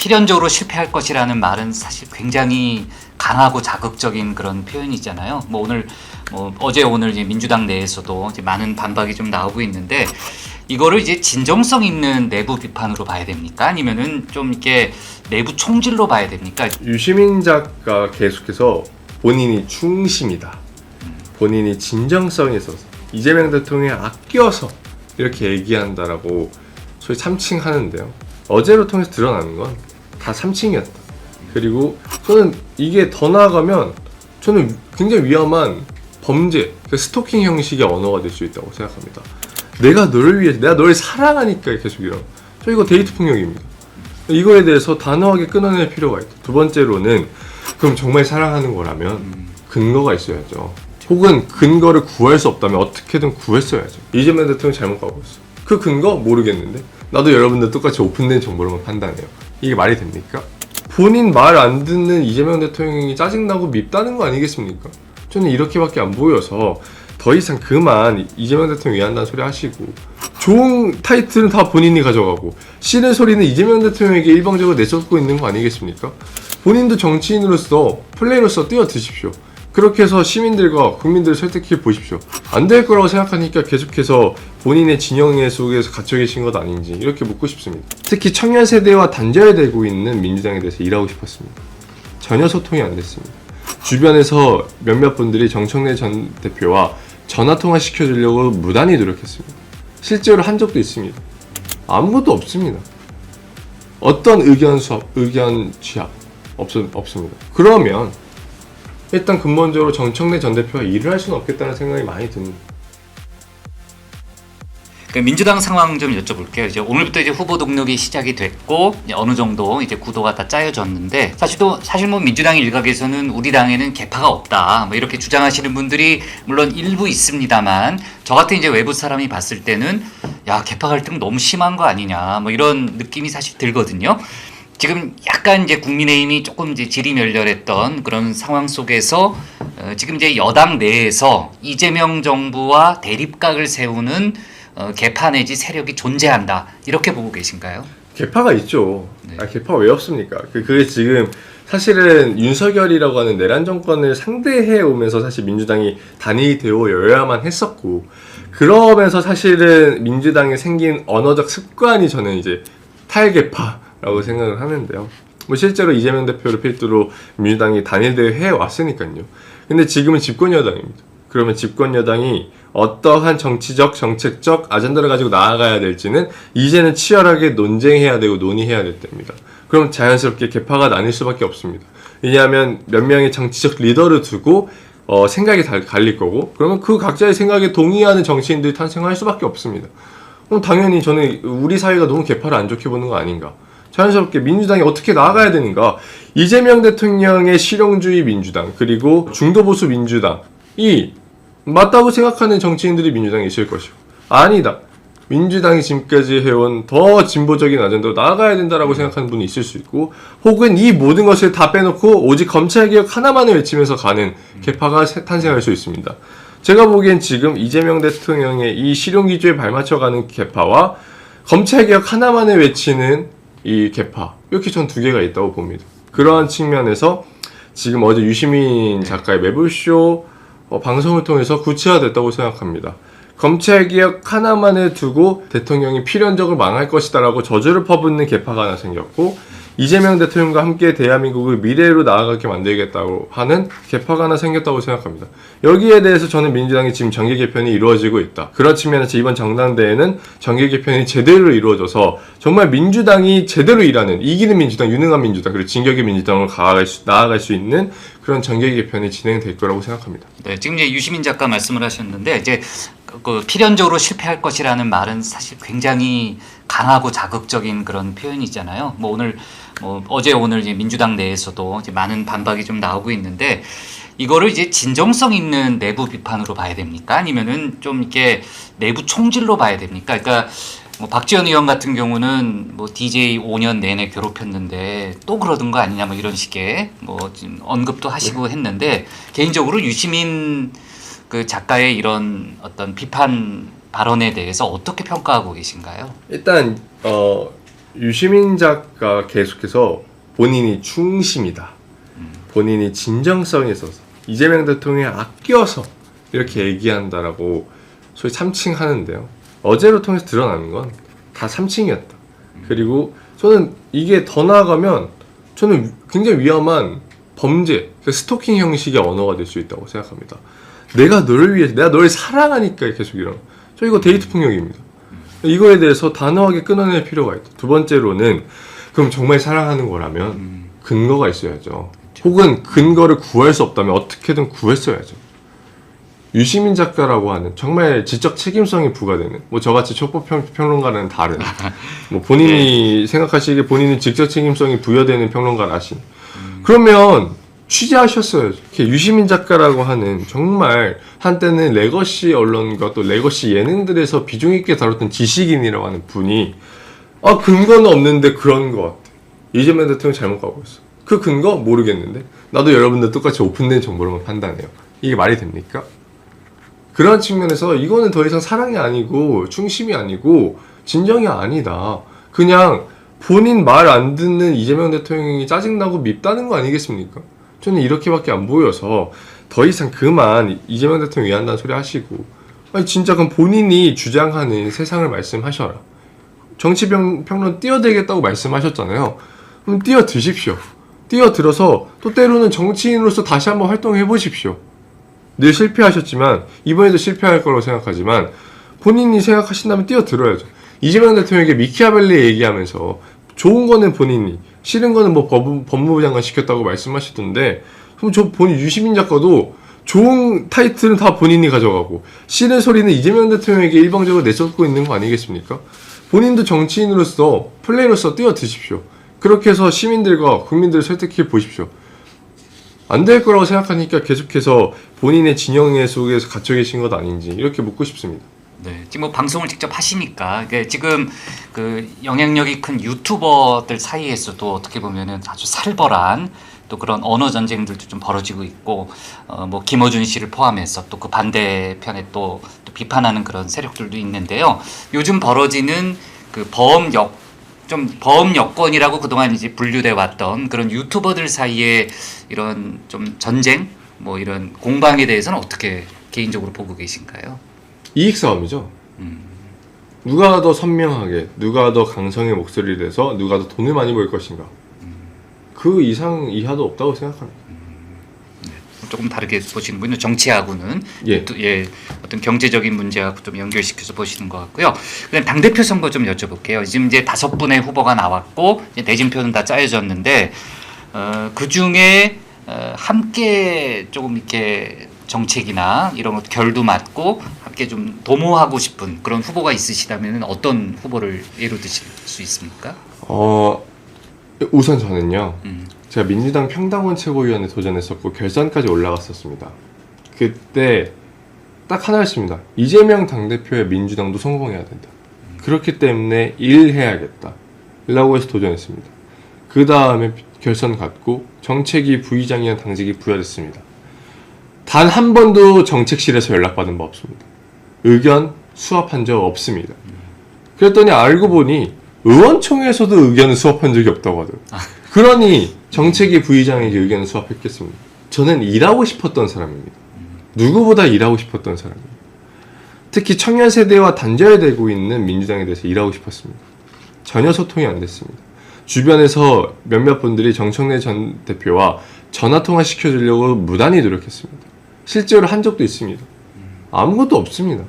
필연적으로 실패할 것이라는 말은 사실 굉장히 강하고 자극적인 그런 표현이잖아요. 뭐 오늘 어제 오늘 이제 민주당 내에서도 이제 많은 반박이 좀 나오고 있는데 이거를 이제 진정성 있는 내부 비판으로 봐야 됩니까? 아니면은 좀 이렇게 내부 총질로 봐야 됩니까? 유시민 작가 계속해서 본인이 충심이다, 본인이 진정성이 있어서 이재명 대통령에 아껴서 이렇게 얘기한다라고 소위 참칭하는데요. 어제로 통해서 드러나는 건 다 참칭이었다. 그리고 저는 이게 더 나아가면 저는 굉장히 위험한 범죄, 스토킹 형식의 언어가 될 수 있다고 생각합니다. 내가 너를 위해서, 내가 널 사랑하니까 계속 이런. 저 이거 데이트 폭력입니다. 이거에 대해서 단호하게 끊어낼 필요가 있다. 두 번째로는 그럼 정말 사랑하는 거라면 근거가 있어야죠. 혹은 근거를 구할 수 없다면 어떻게든 구했어야죠. 이재명 대통령 잘못 가고 있어. 그 근거 모르겠는데 나도 여러분들 똑같이 오픈된 정보로만 판단해요. 이게 말이 됩니까? 본인 말 안 듣는 이재명 대통령이 짜증나고 밉다는 거 아니겠습니까? 저는 이렇게밖에 안 보여서 더 이상 그만 이재명 대통령 위한다는 소리 하시고, 좋은 타이틀은 다 본인이 가져가고 싫은 소리는 이재명 대통령에게 일방적으로 내쫓고 있는 거 아니겠습니까? 본인도 정치인으로서 플레이로서 뛰어드십시오. 그렇게 해서 시민들과 국민들을 설득해 보십시오. 안 될 거라고 생각하니까 계속해서 본인의 진영의 속에서 갇혀 계신 것 아닌지 이렇게 묻고 싶습니다. 특히 청년 세대와 단절되고 있는 민주당에 대해서 일하고 싶었습니다. 전혀 소통이 안 됐습니다. 주변에서 몇몇 분들이 정청래 전 대표와 전화통화 시켜주려고 무단히 노력했습니다. 실제로 한 적도 있습니다. 아무것도 없습니다. 어떤 의견 수합, 의견 취합 없습니다. 그러면 일단 근본적으로 정청래 전 대표와 일을 할 수는 없겠다는 생각이 많이 듭니다. 민주당 상황 좀 여쭤볼게요. 이제 오늘부터 이제 후보 등록이 시작이 됐고 이제 어느 정도 이제 구도가 다 짜여졌는데 사실 뭐 민주당 일각에서는 우리 당에는 개파가 없다 뭐 이렇게 주장하시는 분들이 물론 일부 있습니다만 저 같은 이제 외부 사람이 봤을 때는 야 개파 갈등 너무 심한 거 아니냐 뭐 이런 느낌이 사실 들거든요. 지금 약간 이제 국민의힘이 조금 이제 지리멸렬했던 그런 상황 속에서 지금 이제 여당 내에서 이재명 정부와 대립각을 세우는 개파 내지 세력이 존재한다 이렇게 보고 계신가요? 개파가 있죠. 네. 개파가 왜 없습니까? 그게 지금 사실은 윤석열이라고 하는 내란 정권을 상대해 오면서 사실 민주당이 단일되어야만 했었고, 그러면서 사실은 민주당에 생긴 언어적 습관이 저는 이제 탈개파라고 생각을 하는데요. 뭐 실제로 이재명 대표를 필두로 민주당이 단일대회 해왔으니까요. 근데 지금은 집권 여당입니다. 그러면 집권 여당이 어떠한 정치적, 정책적 아젠다를 가지고 나아가야 될지는 이제는 치열하게 논쟁해야 되고 논의해야 될 때입니다. 그럼 자연스럽게 개파가 나뉠 수밖에 없습니다. 왜냐하면 몇 명의 정치적 리더를 두고 생각이 갈릴 거고, 그러면 그 각자의 생각에 동의하는 정치인들이 탄생할 수밖에 없습니다. 그럼 당연히 저는 우리 사회가 너무 개파를 안 좋게 보는 거 아닌가. 자연스럽게 민주당이 어떻게 나아가야 되는가. 이재명 대통령의 실용주의 민주당 그리고 중도보수 민주당이 맞다고 생각하는 정치인들이 민주당에 있을 것이고, 아니다, 민주당이 지금까지 해온 더 진보적인 아젠다로 나아가야 된다라고 생각하는 분이 있을 수 있고, 혹은 이 모든 것을 다 빼놓고 오직 검찰개혁 하나만을 외치면서 가는 개파가 탄생할 수 있습니다. 제가 보기엔 지금 이재명 대통령의 이 실용기조에 발맞춰가는 개파와 검찰개혁 하나만을 외치는 이 개파, 이렇게 전 두 개가 있다고 봅니다. 그러한 측면에서 지금 어제 유시민 작가의 매불쇼 방송을 통해서 구체화됐다고 생각합니다. 검찰개혁 하나만을 두고 대통령이 필연적으로 망할 것이다 라고 저주를 퍼붓는 개파가 하나 생겼고, 이재명 대통령과 함께 대한민국을 미래로 나아가게 만들겠다고 하는 개파가 하나 생겼다고 생각합니다. 여기에 대해서 저는 민주당이 지금 정계 개편이 이루어지고 있다. 그런 측면에서 이번 정당대회는 정계 개편이 제대로 이루어져서 정말 민주당이 제대로 일하는, 이기는 민주당, 유능한 민주당, 그리고 진격의 민주당으로 나아갈 수 있는 그런 정계 개편이 진행될 거라고 생각합니다. 네, 지금 이제 유시민 작가 말씀을 하셨는데 이제 그 필연적으로 실패할 것이라는 말은 사실 굉장히 강하고 자극적인 그런 표현이잖아요. 뭐 어제 오늘 이제 민주당 내에서도 이제 많은 반박이 좀 나오고 있는데 이거를 이제 진정성 있는 내부 비판으로 봐야 됩니까? 아니면은 좀 이렇게 내부 총질로 봐야 됩니까? 그러니까 뭐 박지원 의원 같은 경우는 뭐 DJ 5년 내내 괴롭혔는데 또 그러던 거 아니냐 뭐 이런 식의 뭐 지금 언급도 하시고 했는데, 개인적으로 유시민 그 작가의 이런 어떤 비판 발언에 대해서 어떻게 평가하고 계신가요? 일단 유시민 작가 계속해서 본인이 충심이다. 본인이 진정성이 있어서 이재명 대통령이 아껴서 이렇게 얘기한다라고 소위 참칭하는데요. 어제로 통해서 드러나는 건 다 참칭이었다. 그리고 저는 이게 더 나아가면 저는 굉장히 위험한 범죄, 스토킹 형식의 언어가 될 수 있다고 생각합니다. 내가 너를 위해서, 내가 너를 사랑하니까 계속 이런. 저 이거 데이트 폭력입니다. 이거에 대해서 단호하게 끊어낼 필요가 있다. 두 번째로는 그럼 정말 사랑하는 거라면 근거가 있어야죠. 혹은 근거를 구할 수 없다면 어떻게든 구했어야죠. 유시민 작가라고 하는 정말 지적 책임성이 부과되는 뭐 저같이 촉법 평론가는 다른 뭐 본인이 생각하시기에 본인은 직접 책임성이 부여되는 평론가라신 그러면 취재하셨어야죠. 이렇게 유시민 작가라고 하는 정말 한때는 레거시 언론과 또 레거시 예능들에서 비중 있게 다뤘던 지식인이라고 하는 분이 근거는 없는데 그런 것 같아. 이재명 대통령 잘못 가고 있어. 그 근거 모르겠는데 나도 여러분들 똑같이 오픈된 정보로만 판단해요. 이게 말이 됩니까? 그런 측면에서 이거는 더 이상 사랑이 아니고 충심이 아니고 진정이 아니다. 그냥 본인 말 안 듣는 이재명 대통령이 짜증나고 밉다는 거 아니겠습니까? 저는 이렇게밖에 안 보여서 더 이상 그만 이재명 대통령 위한다는 소리 하시고 아니 진짜 그럼 본인이 주장하는 세상을 말씀하셔라. 정치평론 뛰어들겠다고 말씀하셨잖아요. 그럼 뛰어드십시오. 뛰어들어서 또 때로는 정치인으로서 다시 한번 활동해 보십시오. 늘 실패하셨지만 이번에도 실패할 거라고 생각하지만 본인이 생각하신다면 뛰어들어야죠. 이재명 대통령에게 미키아벨리 얘기하면서 좋은 거는 본인이 싫은 거는 뭐 법무부 장관 시켰다고 말씀하시던데 그럼 저 본인 유시민 작가도 좋은 타이틀은 다 본인이 가져가고 싫은 소리는 이재명 대통령에게 일방적으로 내쫓고 있는 거 아니겠습니까? 본인도 정치인으로서 플레이로서 뛰어드십시오. 그렇게 해서 시민들과 국민들을 설득해 보십시오. 안 될 거라고 생각하니까 계속해서 본인의 진영의 속에서 갇혀 계신 것 아닌지 이렇게 묻고 싶습니다. 네, 지금 뭐 방송을 직접 하시니까 지금 그 영향력이 큰 유튜버들 사이에서도 어떻게 보면은 아주 살벌한 또 그런 언어 전쟁들도 좀 벌어지고 있고 뭐 김어준 씨를 포함해서 또 그 반대편에 또 비판하는 그런 세력들도 있는데요. 요즘 벌어지는 그 범 여권이라고 그동안 이제 분류돼 왔던 그런 유튜버들 사이에 이런 좀 전쟁 뭐 이런 공방에 대해서는 어떻게 개인적으로 보고 계신가요? 이익 싸움이죠. 누가 더 선명하게, 누가 더 강성의 목소리를 내서 누가 더 돈을 많이 벌 것인가. 그 이상 이하도 없다고 생각합니다. 조금 다르게 보시는군요. 정치하고는 어떤 경제적인 문제하고 좀 연결시켜서 보시는 것 같고요. 그다음 당 대표 선거 좀 여쭤볼게요. 지금 이제 5분의 후보가 나왔고 이제 내진표는 다 짜여졌는데 그 중에 함께 조금 이렇게 정책이나 이런 것 결도 맞고 함께 좀 도모하고 싶은 그런 후보가 있으시다면 어떤 후보를 예로 드실 수 있습니까? 우선 저는요. 제가 민주당 평당원 최고위원에 도전했었고 결선까지 올라갔었습니다. 그때 딱 하나였습니다. 이재명 당대표의 민주당도 성공해야 된다. 그렇기 때문에 일해야겠다 라고 해서 도전했습니다. 그 다음에 결선 갔고 정책위 부의장이란 당직이 부여됐습니다. 단 한 번도 정책실에서 연락받은 바 없습니다. 의견 수합한 적 없습니다. 그랬더니 알고 보니 의원총회에서도 의견을 수합한 적이 없다고 하더라고요. 그러니 정책위 부의장에게 의견을 수합했겠습니다. 저는 일하고 싶었던 사람입니다. 누구보다 일하고 싶었던 사람입니다. 특히 청년 세대와 단절되고 있는 민주당에 대해서 일하고 싶었습니다. 전혀 소통이 안 됐습니다. 주변에서 몇몇 분들이 정청래 전 대표와 전화통화 시켜주려고 무단히 노력했습니다. 실제로 한 적도 있습니다. 아무것도 없습니다.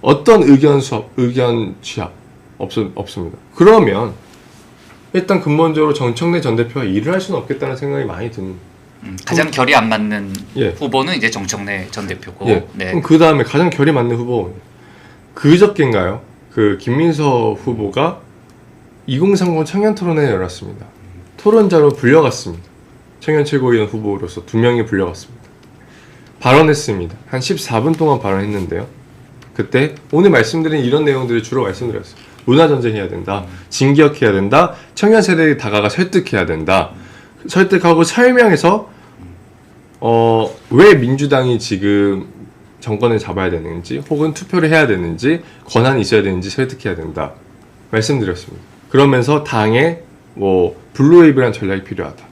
어떤 의견 수합, 의견 취합 없습니다. 그러면 일단 근본적으로 정청래 전 대표가 일을 할 수는 없겠다는 생각이 많이 드는. 가장 결이 안 맞는 후보는 이제 정청래 전 대표고. 네. 그럼 그 다음에 가장 결이 맞는 후보 그저께인가요? 그 김민서 후보가 2030 청년 토론회를 열었습니다. 토론자로 불려갔습니다. 청년 최고위원 후보로서 2명이 불려갔습니다. 발언했습니다. 한 14분 동안 발언했는데요. 그때 오늘 말씀드린 이런 내용들을 주로 말씀드렸어요. 문화전쟁 해야 된다. 진기억해야 된다. 청년 세대에 다가가 설득해야 된다. 설득하고 설명해서 왜 민주당이 지금 정권을 잡아야 되는지 혹은 투표를 해야 되는지 권한이 있어야 되는지 설득해야 된다. 말씀드렸습니다. 그러면서 당에 뭐 블루웨이브라는 전략이 필요하다.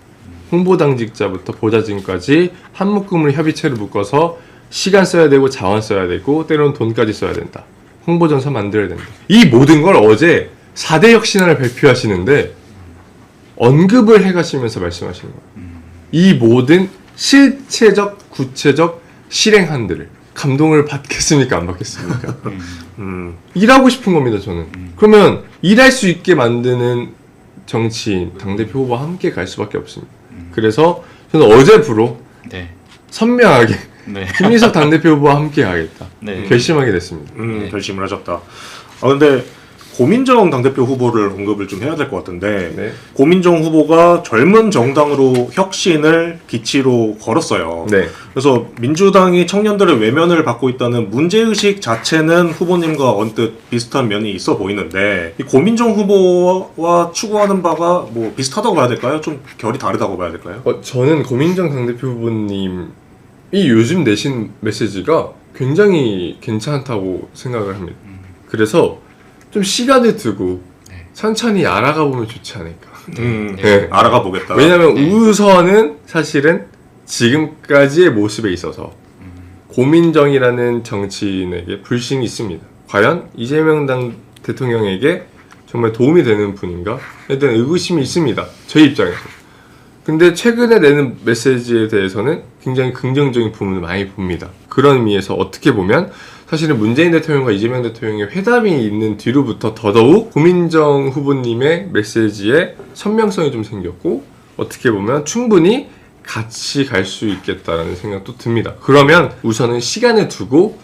홍보당직자부터 보좌진까지 한 묶음으로 협의체를 묶어서 시간 써야 되고 자원 써야 되고 때로는 돈까지 써야 된다. 홍보전서 만들어야 된다. 이 모든 걸 어제 4대 혁신안을 발표하시는데 언급을 해가시면서 말씀하시는 거예요. 이 모든 실체적, 구체적 실행안들을 감동을 받겠습니까? 안 받겠습니까? 일하고 싶은 겁니다, 저는. 그러면 일할 수 있게 만드는 정치인, 당대표 후보와 함께 갈 수밖에 없습니다. 그래서 저는 어제부로 네. 선명하게 네. 김민석 당대표 후보와 함께 가겠다. 네. 결심하게 됐습니다. 결심을 하셨다. 근데 고민정 당대표 후보를 언급을 좀 해야 될 것 같은데 네. 고민정 후보가 젊은 정당으로 혁신을 기치로 걸었어요. 네. 그래서 민주당이 청년들의 외면을 받고 있다는 문제의식 자체는 후보님과 언뜻 비슷한 면이 있어 보이는데 이 고민정 후보와 추구하는 바가 뭐 비슷하다고 봐야 될까요? 좀 결이 다르다고 봐야 될까요? 저는 고민정 당대표 후보님이 요즘 내신 메시지가 굉장히 괜찮다고 생각을 합니다. 그래서 좀 시간을 두고 네. 천천히 알아가 보면 좋지 않을까. 네. 알아가 보겠다. 왜냐하면 우선은 사실은 지금까지의 모습에 있어서 고민정이라는 정치인에게 불신이 있습니다. 과연 이재명 당 대통령에게 정말 도움이 되는 분인가? 에 대한 의구심이 있습니다. 저희 입장에서. 근데 최근에 내는 메시지에 대해서는 굉장히 긍정적인 부분을 많이 봅니다. 그런 의미에서 어떻게 보면 사실은 문재인 대통령과 이재명 대통령의 회담이 있는 뒤로부터 더더욱 고민정 후보님의 메시지에 선명성이 좀 생겼고 어떻게 보면 충분히 같이 갈 수 있겠다라는 생각도 듭니다. 그러면 우선은 시간을 두고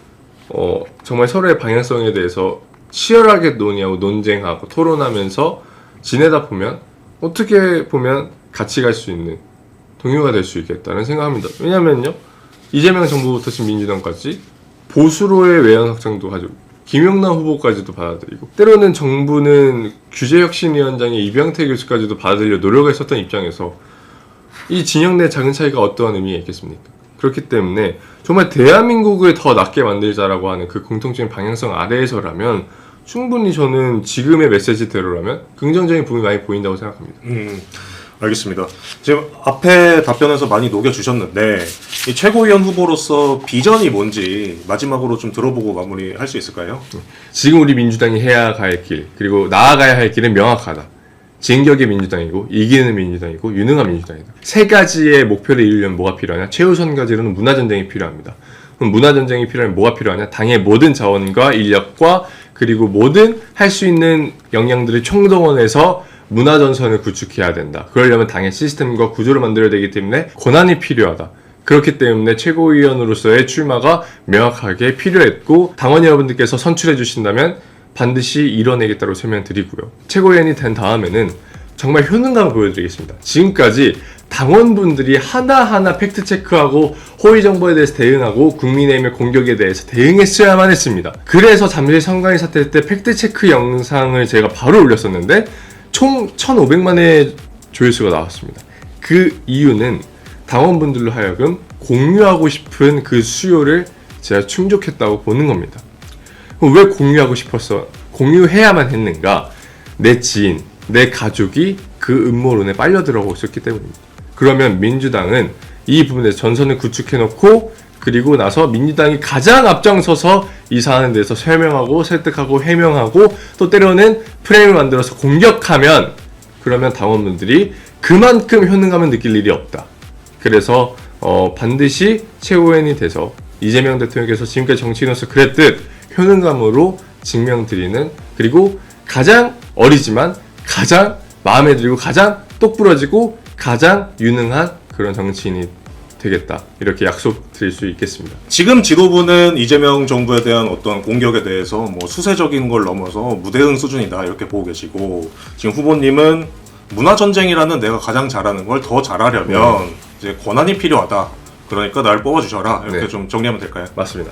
정말 서로의 방향성에 대해서 치열하게 논의하고 논쟁하고 토론하면서 지내다 보면 어떻게 보면 같이 갈 수 있는 동요가 될 수 있겠다는 생각합니다. 왜냐면요 이재명 정부부터 지금 민주당까지 보수로의 외연 확장도 가지고 김용남 후보까지도 받아들이고 때로는 정부는 규제혁신위원장의 이병태 교수까지도 받아들여 노력을 했었던 입장에서 이 진영 내 작은 차이가 어떠한 의미가 있겠습니까? 그렇기 때문에 정말 대한민국을 더 낫게 만들자라고 하는 그 공통적인 방향성 아래에서라면 충분히 저는 지금의 메시지대로라면 긍정적인 부분이 많이 보인다고 생각합니다. 알겠습니다. 지금 앞에 답변에서 많이 녹여주셨는데 이 최고위원 후보로서 비전이 뭔지 마지막으로 좀 들어보고 마무리할 수 있을까요? 지금 우리 민주당이 해야 할 길, 그리고 나아가야 할 길은 명확하다. 진격의 민주당이고 이기는 민주당이고 유능한 민주당이다. 세 가지의 목표를 이루려면 뭐가 필요하냐? 최우선 과제로는 문화전쟁이 필요합니다. 그럼 문화전쟁이 필요하면 뭐가 필요하냐? 당의 모든 자원과 인력과 그리고 모든 할 수 있는 역량들을 총동원해서 문화전선을 구축해야 된다. 그러려면 당의 시스템과 구조를 만들어야 되기 때문에 권한이 필요하다. 그렇기 때문에 최고위원으로서의 출마가 명확하게 필요했고 당원 여러분들께서 선출해 주신다면 반드시 이뤄내겠다고 설명드리고요. 최고위원이 된 다음에는 정말 효능감을 보여드리겠습니다. 지금까지 당원분들이 하나하나 팩트체크하고 허위정보에 대해서 대응하고 국민의힘의 공격에 대해서 대응했어야만 했습니다. 그래서 잠실 선관위 사태 때 팩트체크 영상을 제가 바로 올렸었는데 총 1,500만의 조회수가 나왔습니다. 그 이유는 당원분들로 하여금 공유하고 싶은 그 수요를 제가 충족했다고 보는 겁니다. 왜 공유하고 싶었어? 공유해야만 했는가? 내 지인, 내 가족이 그 음모론에 빨려 들어가고 있었기 때문입니다. 그러면 민주당은 이 부분에 전선을 구축해놓고 그리고 나서 민주당이 가장 앞장서서 이 사안에 대해서 설명하고 설득하고 해명하고 또 때로는 프레임을 만들어서 공격하면 그러면 당원분들이 그만큼 효능감을 느낄 일이 없다. 그래서 반드시 최고위원이 돼서 이재명 대통령께서 지금까지 정치인으로서 그랬듯 효능감으로 증명드리는 그리고 가장 어리지만 가장 마음에 들고 가장 똑부러지고 가장 유능한 그런 정치인이 되겠다. 이렇게 약속드릴 수 있겠습니다. 지금 지도부는 이재명 정부에 대한 어떤 공격에 대해서 뭐 수세적인 걸 넘어서 무대응 수준이다 이렇게 보고 계시고 지금 후보님은 문화전쟁이라는 내가 가장 잘하는 걸 더 잘하려면 이제 권한이 필요하다. 그러니까 날 뽑아주셔라. 이렇게 네. 좀 정리하면 될까요? 맞습니다.